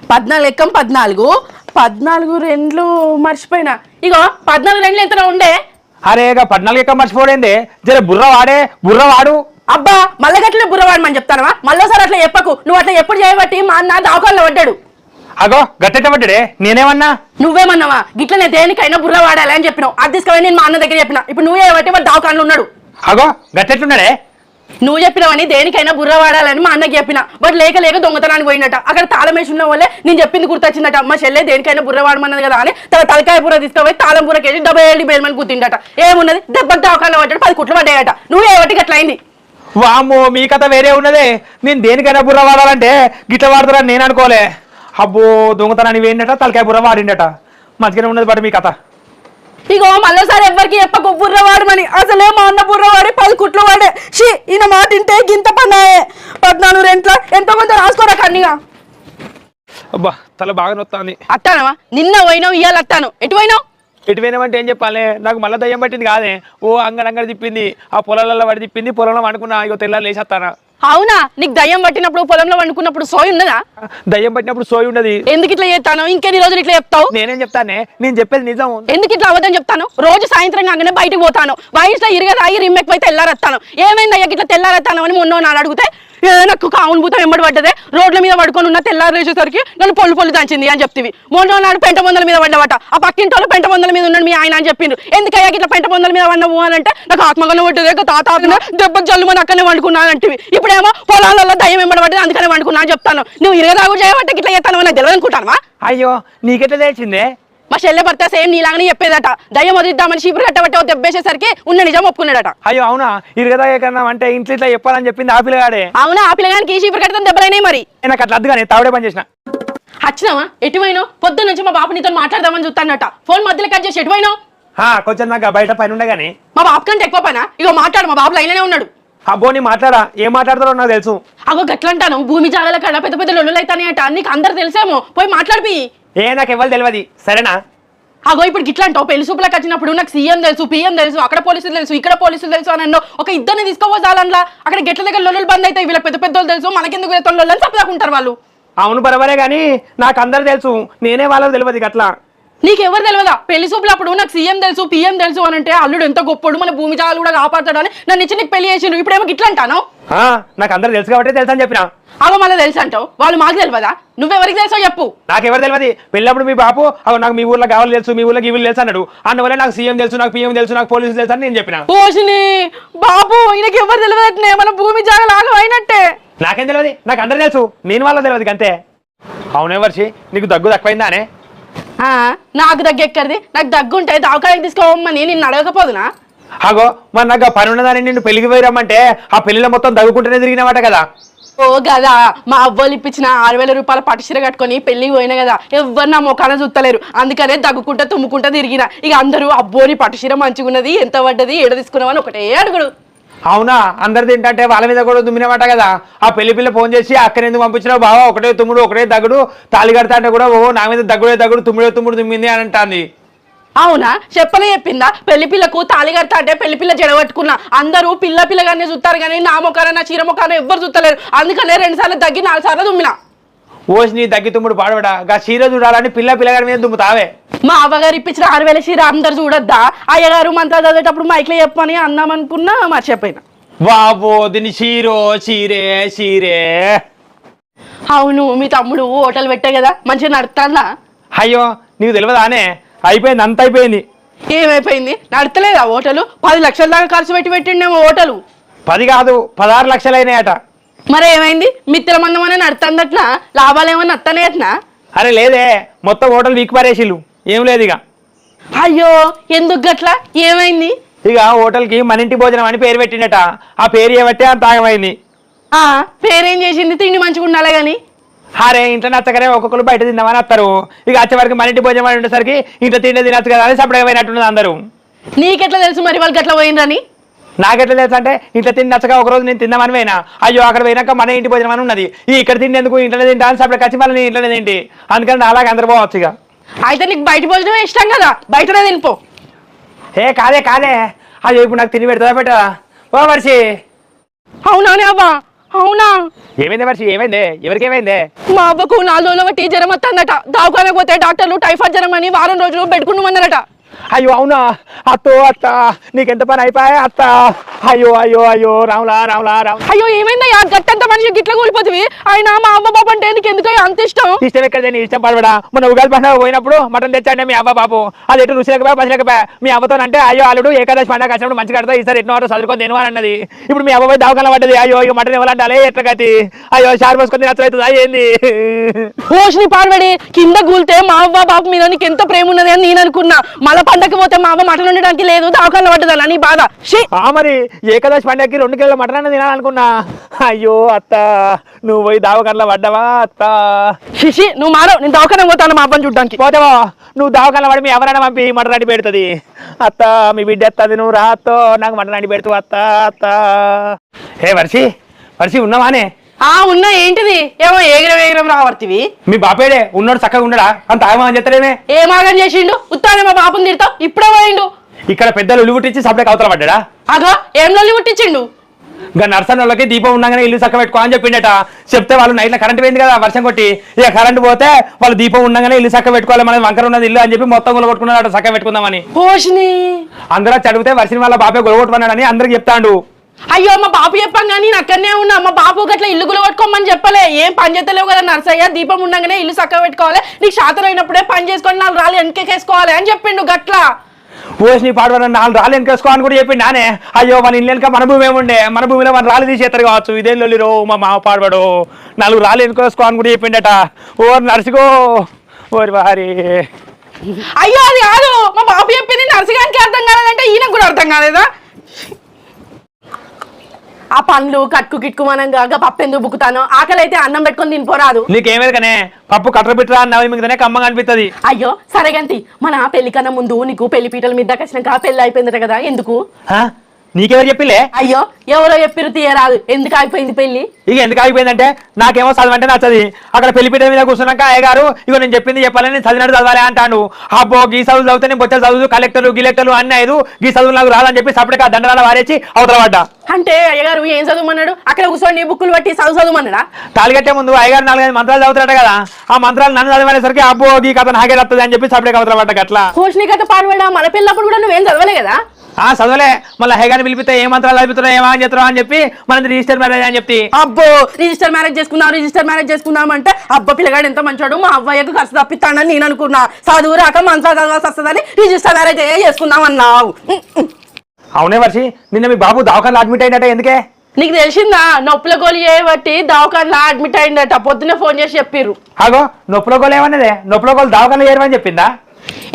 14 ఎక్కం 14 14 రెండ్లు మర్చిపోయినా. ఇగో 14 రెండ్లు ఎంత ఉండే? అరే ఇక 14 ఎక్క మర్చిపోయింది. జర బుర్ర వాడు. అబ్బా మళ్ళీ గట్లనే బుర్రవాడమని చెప్తానవా? మళ్ళీసారి అట్లా చెప్పకు. నువ్వు అట్లా ఎప్పుడు చేయబట్టి మా అన్న దావకాల్లో పడ్డాడు. అగో గట్టెట్ట పడ్డాడే, నేనేమన్నా? నువ్వేమన్నావా? గిట్లనే దేనికైనా బుర్ర వాడాలి అని చెప్పినావు. అది తీసుకొని నేను మా అన్న దగ్గర చెప్పిన. ఇప్పుడు నువ్వే బట్టి వాడు దావకాల్లో ఉన్నాడు. అగో గట్టెట్లున్నాడే? నువ్వు చెప్పినవని దేనికైనా బుర్ర వాడాలని మా అన్నకి చెప్పిన. బట్ లేక లేక దొంగతనానికి పోయినట. అక్కడ తాళం వేసి ఉన్న వాళ్ళే నేను చెప్పింది గుర్తొచ్చిందట. మా చెల్లె దేనికైనా బుర్ర వాడమన్నది కదా అని తలకాయ బుర్ర తీసుకుపోయి తాళం బుర్ర కేసి 70 బేల్మని కూర్తిండట. ఏమున్నది దెబ్బకి దావకాల్లో పడ్డాడు, 10 కుట్లు పడ్డాయట. నువ్వే బట్టి అట్లా అయింది. వామ్మో మీ కథ వేరే ఉన్నదే. నేను దేనికైనా బుర్ర వాడాలంటే గిట్ల వాడతారని నేను అనుకోలే. అబ్బో దొంగతనాన్ని వేయండట, తలకాయ బుర్ర వాడిండట. మంచిగానే ఉన్నది బట్ మీ కథ. ఇగో మళ్ళీసారి ఎవ్వరికి చెప్పకు బుర్రవాడమని. అసలే మా అన్న బుర్రవాడి 10 కుట్లు వాడే. షీ ఈయన మాట తింటే గింత పన్నాయే. 14 రెంట్ల ఎంతో కొంత రాసుకోరా కన్నీగా. అబ్బా తల బాగా నొత్తాంది. అత్తానవా? నిన్న పోయినావు, ఇవాళ అత్తాను. ఎటు పోయినావు? ఎటు పోయినామంటే ఏం చెప్పాలి? నాకు మళ్ళీ దయ్యం పట్టింది కాదే. ఓ అంగడి తిప్పింది, ఆ పొలాలలో పడి తిప్పింది. పొలంలో వండుకున్నా. ఇగో తెల్లారు లేచేస్తానా. అవునా? నీకు దయ్యం పట్టినప్పుడు పొలంలో వండుకున్నప్పుడు సోయి ఉన్నదా? దయ్యం పట్టినప్పుడు సోయి ఉన్నది. ఎందుకు ఇట్లా చేస్తాను? ఇంకెన్ని రోజులు ఇట్లా చెప్తావు? నేనేం చెప్తానే, నేను చెప్పేది నిజం. ఎందుకు ఇట్లా అవ్వదని చెప్తాను? రోజు సాయంత్రం కాగానే బయటకు పోతాను. వయసులో ఇరగదాగి రిమ్మెక్కి పోయి తెల్లారెత్తాను. ఏమైంది అయ్యా ఇట్లా తెల్లారెత్తాను అని మొన్న నాడు అడిగితే నాకు కావును భూతం వెంబడి పడ్డదే. రోడ్ల మీద పడుకొని ఉన్న తెల్లారు వేసేసరికి నన్ను పొల్లు దంచింది అని చెప్తివి. మొన్న నాడు పెంట బొందల మీద పడ్డవట. ఆ పక్కింటి వాళ్ళు పెంట బొందల మీద ఉన్నాడు మీ ఆయన అని చెప్పిండు. ఎందుకయ్యా ఇట్లా పెంట బొందల మీద పడినవు అని అంటే నాకు ఆత్మగన్న పడ్డదే, తాత దెబ్బకు జల్లుమని అక్కడనే వండుకున్నానంటివి. ఇప్పుడేమో పొలాలలో దయ్యం వెంబడి పడ్డది అందుకనే వండుకున్నా అని చెప్తాను. నువ్వు ఇరగదాగు చేయబట్టి ఇట్లా చేస్తాను నాకు తెలియదు అనుకుంటానవా? అయ్యో నీకెట్లా తెలిసిందే? మా చెల్లె భర్త సేమ్ నీలాగానే చెప్పేదట. దయ్యం వదిలిద్దామని చీపురు కట్టబట్టే దెబ్బేసేసరికి ఉన్న నిజం ఒప్పుకున్నాడట. అయ్యో అవునా? ఇరగదా కన్నా అంటే ఇంట్లో ఇట్లా చెప్పాలని చెప్పింది ఆ పిల్లగాడే. అవునా? ఆ పిల్లగానికి ఈ చీపురు కట్టడం దెబ్బలైనాయి. మరి నాకు అట్లా అద్దుగానే తావడే పని చేసిన. వచ్చినావా? ఎటువైనావు? పొద్దున్న నుంచి మా బాపు నీతో మాట్లాడదామని చూస్తానట. ఫోన్ మధ్యలో కట్ చేసి ఎటువైనావు? కొంచెం నాకు బయట పని ఉండగానే. మా బాపు కంటే ఎక్కువ పైన. ఇగో మాట్లాడు, మా బాబు లైన్లోనే ఉన్నాడు. అబ్బో నీ మాట్లాడా, ఏం మాట్లాడతారో నాకు తెలుసు. అగో గట్లంటాను. భూమి జాగాల కాడ పెద్ద పెద్ద లొల్లులు అవుతాయట. నీకు అందరు తెలిసేమో, పోయి మాట్లాడిపి. నాకు ఎవరు తెలియదు సరేనా? అగో ఇప్పుడు గిట్లా అంటావు. పెళ్లి సూపులకు వచ్చినప్పుడు నాకు సీఎం తెలుసు, పిఎం తెలుసు, అక్కడ పోలీసులు తెలుసు, ఇక్కడ పోలీసులు తెలుసు అని అన్నో. ఒక ఇద్దరిని తీసుకోపోదాలన్నా అక్కడ గెట్ల దగ్గర లొల్లులు బంద్ అవుతాయి. వీళ్ళ పెద్ద పెద్దోళ్ళు తెలుసు, మనకెందుకు లొల్లు అని తప్పదాకుంటారు వాళ్ళు. అవును బరబరే గానీ నాకు అందరు తెలుసు, నేనే వాళ్ళకి తెలియదు. అట్లా నీకెవరు తెలియదా? పెళ్లి సూపులు అప్పుడు నాకు సీఎం తెలుసు, పిఎం తెలుసు అని అంటే అల్లుడు ఎంత గొప్పడు, మన భూమి జాగాలు కూడా కాపాడతాడు అని నన్ను ఇచ్చి నీకు పెళ్లి చేసిండు. ఇప్పుడేమో గిట్లా అంటాను. నాకు అందరు తెలుసు కాబట్టి తెలుసు అని చెప్పిన. అగో మళ్ళీ తెలుసు అంటావు. వాళ్ళు మాకు తెలియదా? నువ్వెవరికి తెలుసో చెప్పు. నాకెవరు తెలియదు. పెళ్ళప్పుడు మీ బాపు అగో నాకు మీ ఊర్లో కావాలి తెలుసు, మీ ఊర్లో ఇవి తెలుసు అన్నాడు. అందువల్ల నాకు సీఎం తెలుసు, నాకు పిఎం తెలుసు, నాకు పోలీసులు తెలుసు అని నేను చెప్పిన. పోషిని బాబు ఈయనకి ఎవరు తెలియదట్నే, మన భూమి జాగాలు ఆగమైనట్టే. నాకేం తెలియదు, నాకు అందరు తెలుసు, నేను వాళ్ళ తెలియదు అంతే. అవునే వర్షి, నీకు దగ్గు తక్కువైందా అనే? నాకు దగ్గు ఎక్కడిది? నాకు దగ్గు ఉంటే దావకాయకి తీసుకోమని నిన్ను అడగకపోదునా? అగో మరి నాకు పని ఉన్నదాన్ని నిన్ను పెళ్లికి పోయి రమ్మంటే ఆ పెళ్లిలో మొత్తం దగ్గుకుంటూనే తిరిగినమాట కదా. ఓ కదా, మా అవ్వలు ఇప్పించిన 6,000 రూపాయల పట్టుచీర కట్టుకొని పెళ్లికి పోయినా కదా, ఎవరు నా ముఖాన చూస్తలేరు. అందుకనే దగ్గుకుంటా తుమ్ముకుంటా తిరిగిన. ఇక అందరూ అబ్బోని పట్టుచీర మంచిగున్నది, ఎంత పడ్డది, ఏడ తీసుకున్నావని ఒకటే అడుగుడు. అవునా? అందరు తింటే వాళ్ళ మీద కూడా దుమ్మినమాట కదా. ఆ పెళ్లి పిల్ల ఫోన్ చేసి అక్కని ఎందుకు పంపించినావు బావా, ఒకటే తుమ్ముడు ఒకటే దగ్గుడు, తాళి కడతా అంటే కూడా ఓ నా మీద దగ్గుడే దగ్గుడు, తుమ్ముడే తుమ్ముడు తుమ్మింది అని అంటాంది. అవునా? చెప్పలే చెప్పిందా? పెళ్లి పిల్లకు తాళి కడతా అంటే పెళ్లి పిల్ల జడగట్టుకున్నా. అందరూ పిల్లగానే చూస్తారు కానీ నా ముఖాన నా చీర ముఖాన ఎవ్వరు చూస్తలేరు. అందుకనే 2 సార్లు దగ్గి 4 సార్లు దుమ్మినా. ఓసి నీ దగ్గి తుమ్ముడు పాడవడా, గా చీర చూడాలని పిల్లగాడి మీద దుమ్ముతావే. మా అవ్వగారు ఇప్పించిన 6,000 చీర అందరు చూడొద్దా? అయ్యగారు మంత్రాలు చదివేటప్పుడు మైక్లో చెప్పని అందామనుకున్నా, మర్చిపోయినా. బాబో దీని చీరే. అవును, మీ తమ్ముడు హోటల్ పెట్టే కదా, మంచిగా నడుస్తాడా? అయ్యో నీకు తెలియదానే? అయిపోయింది, అంత అయిపోయింది. ఏమైపోయింది? నడతలేదా హోటలు? 10 లక్షల దాకా ఖర్చు పెట్టిండేమో హోటలు. 10 కాదు 16 లక్షలు అయినాయట. మరి ఏమైంది? మిత్ర మందమనే నడుతుందట్నా? లాభాలు ఏమన్నా వస్తానే అట్నా? అరే లేదే, మొత్తం హోటల్ వీక్ పారేసిళ్ళు, ఏం లేదు ఇక. అయ్యో ఎందుకు గట్లా? ఏమైంది? ఇక హోటల్కి మన ఇంటి భోజనం అని పేరు పెట్టిండట. ఆ పేరు ఏబట్టే అంత ఆగమైంది. పేరేం చేసింది? తిండి మంచిగా ఉండాలి కానీ. అరే ఇంట్లో నచ్చకనే ఒక్కొక్కరు బయట తిందామని వస్తారు. ఇక వచ్చే వరకు మన ఇంటి భోజనం అని ఉండేసరికి ఇంట్లో తిండి తినచ్చు కదా అని సపరేట్ పోయినట్టున్నది అందరూ. నీకెట్లా తెలుసు మరి వాళ్ళు గట్లా పోయిందని? నాకెట్లా తెలుసు అంటే ఇంట్లో తిండి నచ్చగా ఒకరోజు నేను తిందామని పోయినా. అయ్యో అక్కడ పోయినాక మన ఇంటి భోజనం అని ఉన్నది, ఇక్కడ తిండి ఎందుకు ఇంట్లోనే తింటా అని సపరేట్ వచ్చి మళ్ళీ ఇంట్లోనే తింటి. అందుకని అలాగే అందరు పోవచ్చు. ఇక అయితే నీకు బయట భోజనం ఇష్టం కదా, బయటనే తినిపో. కాదే అయ్యో ఇప్పుడు నాకు తిని పెడతా పెట్టా ఓ వర్షి. అవునా అబ్బా? అవునా? ఏమైంది వర్షి, ఏమైంది? ఎవరికి ఏమైంది? మా అవ్వకు 4 రోజుల బట్టి జ్వరం వస్తుందట. దవాఖానకు పోతే డాక్టర్లు టైఫాయిడ్ జ్వరం అని వారం రోజులు పెట్టుకున్నామన్నారట. అయ్యో అవునా? అత్త నీకెంత పని అయిపోయా అత్త? అయ్యో అయ్యో అయ్యో రాములా రాములా రాము. అయ్యో ఏమైందయ్యా గట్టంత మనిషి గిట్ల కూలిపోతుంది? ఆయన మా అవ్వ బాబు అంటే నీకు ఎందుకు అంత ఇష్టం? ఇష్టం ఎక్కడ నీ ఇష్టం పడబడా? మన ఉగాది పండుగ పోయినప్పుడు మటన్ తెచ్చాడే మీ అవ్వ బాబు. అది ఎటు రుచి లేకపోయా పసి లేకపోయా మీ అవ్వతో అంటే అయ్యో అల్లుడు ఏకాదశి పండుగ వచ్చినప్పుడు మంచిగా కడతా ఈసారి ఎన్నో చదువుకొని తిను అని అన్నది. ఇప్పుడు మీ అవ్వ దవాఖాన పడ్డది. అయ్యో ఇక మటన్ ఇవ్వాలంటే అలే ఎట్లా గతి? అయ్యో షార్ పోసుకొని నచ్చవుతుందా ఏంది? పోషిని పాల్పడి కింద కూలితే మా అవ్వ బాబు మీద నీకు ఎంత ప్రేమ ఉన్నది అని నేను అనుకున్నా. మళ్ళీ పండగకి పోతే మా అవ్వ మటన్ ఉండడానికి లేదు, దవాఖాన పడ్డదా నీ బాధ. మరి ఏకాదశి పండుగకి 2 కిలోల మటన్ అన్న తినాలనుకున్నా. అయ్యో అత్త నువ్వు పోయి దవాఖానలో పడ్డావా అత్త? శిషి నువ్వు మారవు, నేను దవాఖాన పోతాను మా అవ్వని చూడ్డానికి. పోతావా? నువ్వు దవాఖానలో పడి మీ ఎవరైనా పంపి మటన్ అడి పెడుతుంది. అత్త మీ బిడ్డ ఎత్తది, నువ్వు రాతో నాకు మటన్ అడి పెడుతూ అత్త అత్త. హే వర్షి ఉన్నావానే? ఉన్నా. ఏంటిది? ఏమో ఏగిరం రావర్తివి. మీ బాపేడే ఉన్నాడు చక్కగా ఉండడా? అంత ఆగమని చెప్తారేమే? ఏమాగం చేసిండు? ఉత్తానే మా బాపుని తిడతావు, ఇప్పుడే పోయిండు. ఇక్కడ పెద్దలు ఉల్లి పుట్టించి సపరేట్ అవతల పడ్డా. అగో ఏం లొల్లి పుట్టించిండు? ఇంకా నర్సన్ వాళ్ళకి దీపం ఉండగానే ఇల్లు చక్క పెట్టుకో అని చెప్పిండట. చెప్తే వాళ్ళు నైట్లో కరెంట్ పోయింది కదా వర్షం కొట్టి. ఇక కరెంట్ పోతే వాళ్ళు దీపం ఉండగానే ఇల్లు చక్క పెట్టుకోవాలి, మన వంకర ఉన్నది ఇల్లు అని చెప్పి మొత్తం గొలగొట్టుకున్నాడు చక్క పెట్టుకుందామని. పోషిని అందరూ చదివితే వర్షం వాళ్ళ బాపే గొలగొట్టుకున్నాడని అందరికి చెప్తాడు. అయ్యో మా బాపు చెప్పాం కానీ నేను అక్కడనే ఉన్నా. మా బాపు గట్ల ఇల్లు గులగొట్టుకోమని చెప్పలే. ఏం పని చేస్తలేవు కదా నర్సయ్య, దీపం ఉండగానే ఇల్లు చక్క పెట్టుకోవాలి, నీకు శాతం అయినప్పుడే పని చేసుకొని 4 రాళ్ళు వెనకేసుకోవాలి అని చెప్పిండు. గట్ల పోషి పాడవని 4 రాళ్ళు వెనకేసుకోవాలని కూడా చెప్పిండు నానే. అయ్యో మన ఇల్లు వెనక మన భూమి ఏముండే, మన భూమిలో మన రాళ్ళు తీసేస్తారు కావచ్చు. ఇదేం లొల్లిరో మా మామ పాడవాడు 4 రాళ్ళు వెనకేసుకోవాలని కూడా చెప్పిండట. ఓ నర్సుకో ఓరి వారి. అయ్యో అది కాదు, మా బాపు చెప్పింది నర్సగానికి అర్థం కాలేదంటే ఈయనకు కూడా అర్థం కాలేదా? ఆ పండ్లు కట్కు కిట్టుకుమనంగా పప్పు ఎందుకు బుక్కుతాను? ఆకలి అయితే అన్నం పెట్టుకొని తినిపోరాదు. నీకేమేది కనే పప్పు కట్టర బిట్టరా అన్నావు మిగతానే కమ్మగా అనిపిస్తుంది. అయ్యో సరేగంతి, మన పెళ్లి కన్నా ముందు నీకు పెళ్లి పీటల మీద వచ్చినాక పెళ్లి అయిపోయిందట కదా, ఎందుకు? నీకెవరు చెప్పిలే? అయ్యో ఎవరో చెప్పిరు తీయరాదు. ఎందుకు ఆగిపోయింది పెళ్లి? ఇక ఎందుకు ఆగిపోయిందంటే నాకేమో చదవంటే నచ్చది. అక్కడ పెళ్లిపీట మీద కూర్చున్నాక అయ్యగారు ఇగో నేను చెప్పింది చెప్పాలని చదివినట్టు చదవాలి అంటాను. అబ్బో గీ చదువులు చదివితే నేను బొచ్చలు చదువు కలెక్టర్లు గిలెక్టర్లు అన్నీ 5 గీ చదువులు నాకు రాదని చెప్పి సపరేట్గా దండరాల వారేసి అవతల పడ్డా. అంటే అయ్యగారు ఏం చదువుమన్నాడు? అక్కడ కూర్చొని బుక్కులు బట్టి చదువుమన్నాడా? తాలిగట్టే ముందు అయ్యగారు 4-5 మంత్రాలు చదువుతారట కదా, ఆ మంత్రాలు నన్ను చదివేసరికి అబ్బో గీ కథ నాకే వస్తుంది అని చెప్పి సపరేట్గా అవతల పడ్డా. అట్లా పోషణి కథ పాడబడ్డా. మన పిల్లప్పుడు కూడా నువ్వేం చదవలే కదా? చదవలే. మళ్ళీ హైగాని పిలిపితే ఏ మంత్రాలు చదువుతున్నావు ఏమా అని చెప్తావు అని చెప్పి మనది రిజిస్టర్ మ్యారేజ్ అని చెప్తి. అబ్బో రిజిస్టర్ మ్యారేజ్ చేసుకుందాం అంటే అబ్బా పిల్లగాడు ఎంత మంచాడు, మా అవ్వయ్యకు ఖర్చు తప్పిస్తానని నేను అనుకున్నా. చదువు రాక మంచాలు చదవాల్సి వస్తుందని రిజిస్టర్ మ్యారేజ్ చేసుకుందాం అన్నావు. అవునే వర్షి, నిన్న మీ బాబు దవాఖానలో అడ్మిట్ అయినట్ట, ఎందుకే? నీకు తెలిసిందా? నొప్పుల గోలి చేయబట్టి దవాఖానలో అడ్మిట్ అయిందట. పొద్దున్నే ఫోన్ చేసి చెప్పిర్రు. అగో నొప్పుల గోలు ఏమన్నదే? నొప్పుల గోలు దవాఖానలో చేయమని చెప్పిందా?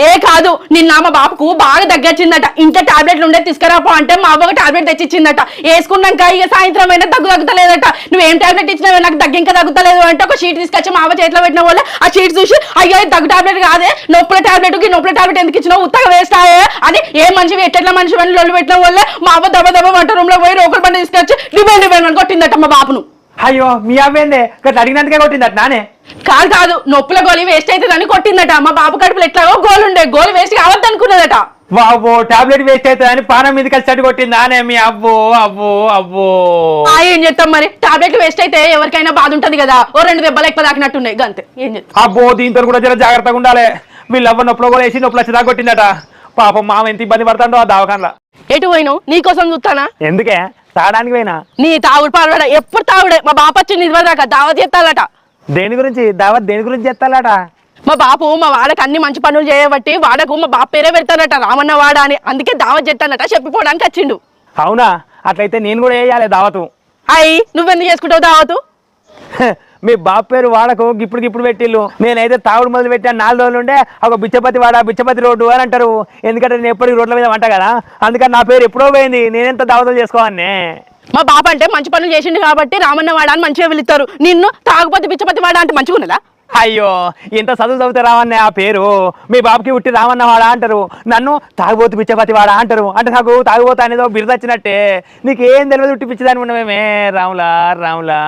ఏ కాదు, నిన్న మా బాబుకు బాగా దగ్గొచ్చిందట. ఇంట్లో టాబ్లెట్లు ఉండే తీసుకురాపో అంటే మా అవ్వకు టాబ్లెట్ తెచ్చిచ్చిందట. వేసుకున్నాక ఇక సాయంత్రం అయినా తగ్గుతలేదట. నువ్వేం టాబ్లెట్ ఇచ్చినావే నాకు దగ్గు ఇంకా తగ్గుతలేదు అంటే ఒక షీట్ తీసుకొచ్చి మా అవ్వ చేతిలో పెట్టిన వాళ్ళే ఆ షీట్ చూసి అయ్యో దగ్గు టాబ్లెట్ కాదే, నొప్పుల టాబ్లెట్ ఎందుకు ఇచ్చినావు, ఉత్తగా వేస్ట్ అయ్యే అని ఏ మనిషి ఎట్లా మనిషి అని లొల్లు పెట్టిన వాళ్ళే మా అవ్వ దెబ్బ వంట రూమ్ లో పోయి రోకల బండి తీసుకొచ్చి డిబేండ్ కొట్టిందట మా బాబును. అయ్యో మీ అవ్వేందే గట్లా అడిగినందుకే కొట్టిందట నానే? కాదు నొప్పుల గోళీ వేస్ట్ అవుతుందని కొట్టిందట. మా బాబు కడుపులో ఎట్లాగో గోలు ఉండే, గోలు వేస్ట్ కావద్దు అనుకున్నదట. బాబో టాబ్లెట్ వేస్ట్ అవుతుందని పానం మీదకి వచ్చి కొట్టింది నానే మీ అబ్బో అబ్బో అబ్బో. ఏం చేస్తాం మరి, టాబ్లెట్ వేస్ట్ అయితే ఎవరికైనా బాధ ఉంటది కదా. ఓ 2 దెబ్బలు ఎక్కువ తాకినట్టున్నాయి అంతే. ఏం చేస్తాం? అబ్బో దీంతో కూడా జర జాగ్రత్తగా ఉండాలి. వీళ్ళు అవ్వ నొప్పులు కూడా వేసి నొప్పులు వచ్చి కొట్టిందట. పాపం మామ ఎంత ఇబ్బంది పడతాడో ఆ దవాఖానలో. ఎటు పోయినావు? నీకోసం చూస్తానా? ఎందుకే? తాగడానికి పోయినా. నీ తాగుడు పాడవాడ ఎప్పుడు తాగుడే. మా బాప వచ్చి నిద్రదాకా దావత్ చేస్తాలట. దేని గురించి దావత్? దేని గురించి చేస్తాలట? మా బాపు మా వాడకు అన్ని మంచి పనులు చేయబట్టి వాడకు మా బాప పేరే పెడతానట, రామన్న వాడ అని. అందుకే దావత్ చేస్తానట, చెప్పిపోవడానికి వచ్చిండు. అవునా? అట్లయితే నేను కూడా వేయాలి దావతు. నువ్వెందుకు చేసుకుంటావు దావతు? మీ బాబు పేరు వాడకు ఇప్పుడు పెట్టిల్లు. నేనైతే తాగుడు మొదలు పెట్టాను 4 రోజులు ఉండే ఒక బిచ్చపతి రోడ్డు అని అంటారు. ఎందుకంటే నేను ఎప్పటికీ రోడ్ల మీద వంట కదా, అందుకని నా పేరు ఎప్పుడో పోయింది. నేనెంత దావతం చేసుకోవాలనే. మా బాబు అంటే మంచి పనులు చేసిండు కాబట్టి రామన్న వాడ అని మంచిగా పిలుస్తారు. నిన్ను తాగుపోతే బిచ్చపతి వాడ అంటే మంచిగా ఉన్నదా? అయ్యో ఇంత చదువు చదివితే రావన్న ఆ పేరు. మీ బాబుకి ఉట్టి రామన్న వాడా అంటారు, నన్ను తాగుబోతు బిచ్చపతి వాడా అంటారు. అంటే నాకు తాగుబోతు అనేది బిరుదు వచ్చినట్టే. నీకేం తెలియదు ఉట్టి పిచ్చిదాని ఉండమేమే. రాములా రాములా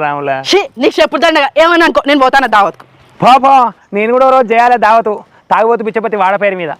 రాములా. నీకు చెప్పుదండగా ఏమన్నా అనుకో, నేను పోతాను దావత్కు. పో నేను కూడా రోజు చేయాలి దావతు తాగుబోతు బిచ్చపతి వాడ పేరు మీద.